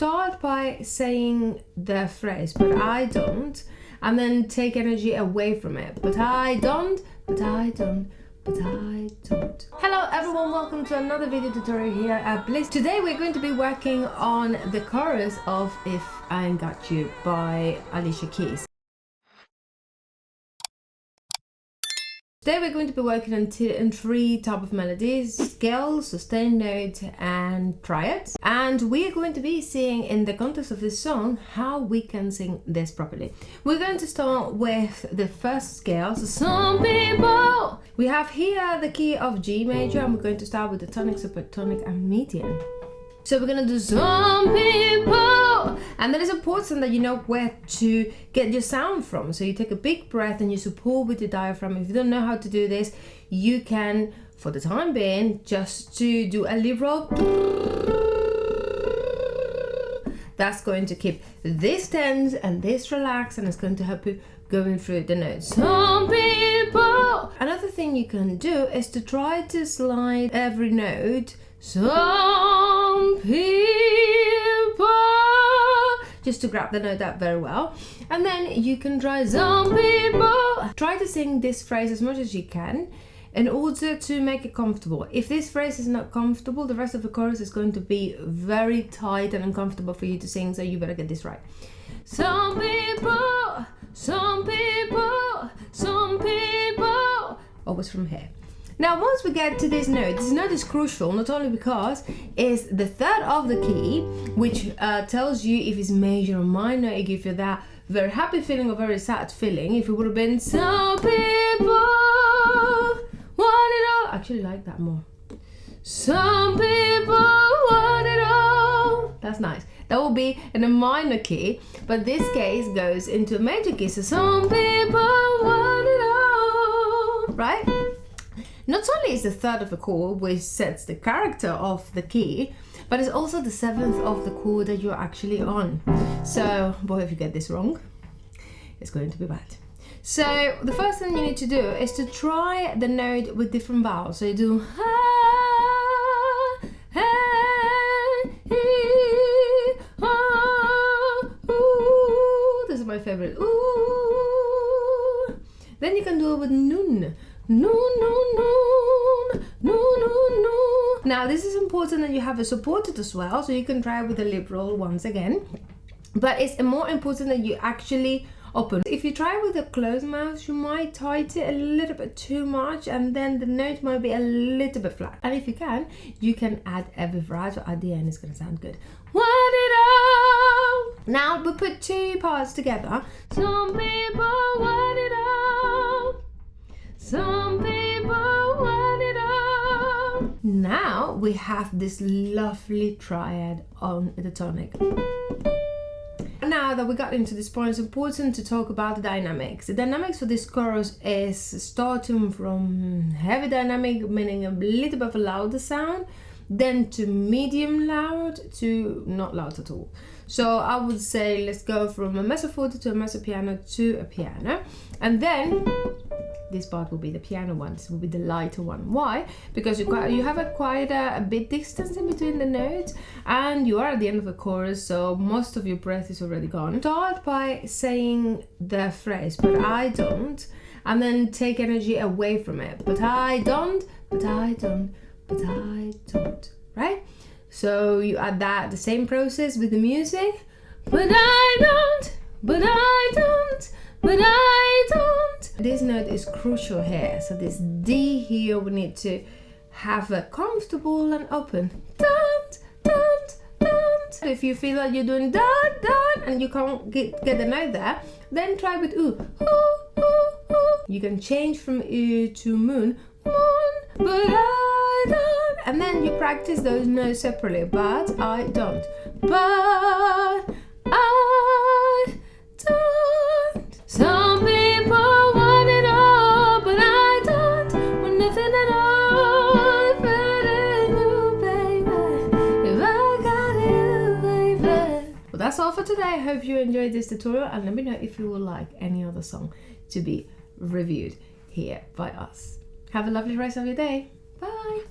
start by saying the phrase, but I don't, and then take energy away from it. But I don't, but I don't, but I don't. Hello everyone, welcome to another video tutorial here at Bliss. Today we're going to be working on the chorus of If I Ain't Got You by Alicia Keys. Today we're going to be working on three types of melodies: scales, sustained note and triads. And we are going to be seeing in the context of this song how we can sing this properly. We're going to start with the first scale. So some people, we have here the key of G major, and we're going to start with the tonic, supertonic and median. So we're gonna do some people, and that is important that you know where to get your sound from. So you take a big breath and you support with the diaphragm. If you don't know how to do this, you can, for the time being, just to do a liberal. That's going to keep this tense and this relaxed, and it's going to help you going through the notes. Some people. Another thing you can do is to try to slide every note. Some people, just to grab the note up very well. And then you can try some people. Try to sing this phrase as much as you can in order to make it comfortable. If this phrase is not comfortable, the rest of the chorus is going to be very tight and uncomfortable for you to sing, so you better get this right. Some people, some people, some people. Always from here. Now once we get to this note is crucial, not only because it's the third of the key, which tells you if it's major or minor. It gives you that very happy feeling or very sad feeling. If it would have been some people want it all, I actually like that more. Some people want it all. That's nice. That will be in a minor key, but this case goes into a major key. So some people want it all, right? Not only is the third of the chord which sets the character of the key, but it's also the seventh of the chord that you're actually on. So, boy, if you get this wrong, it's going to be bad. So the first thing you need to do is to try the note with different vowels. So you do ha, ha, e, ha, ooh. This is my favorite. Ooh. Then you can do it with nun. No, no, no, no, no, no. Now this is important that you have it supported as well, so you can try it with the liberal once again. But it's more important that you actually open. If you try with a closed mouth, you might tighten it a little bit too much, and then the note might be a little bit flat. And if you can add a vibrato at the end. It's gonna sound good. Want it all. Now we put two parts together. Some people want it all. Some people want it all. Now we have this lovely triad on the tonic. Now that we got into this point, it's important to talk about the dynamics. The dynamics for this chorus is starting from heavy dynamic, meaning a little bit of a louder sound, then to medium loud to not loud at all. So I would say let's go from a mezzo forte to a mezzo piano to a piano, and then this part will be the piano one. This will be the lighter one. Why? Because you have quite a bit distance in between the notes, and you are at the end of the chorus, so most of your breath is already gone. Start by saying the phrase, but I don't, and then take energy away from it. But I don't, but I don't, but I don't. Right? So you add that, the same process with the music. But I don't, but I don't, but I don't. This note is crucial here. So this D here, we need to have a comfortable and open. Don't, don't, don't. If you feel like you're doing don't, don't, and you can't get the note there, then try with ooh, ooh, ooh, ooh. You can change from ooh to moon, moon, but I don't. And then you practice those notes separately. But I don't. But I don't. Some people want it all, but I don't want nothing at all. If it ain't you, baby, if I got you, baby. Well, that's all for today. I hope you enjoyed this tutorial, and let me know if you would like any other song to be reviewed here by us. Have a lovely rest of your day. Bye.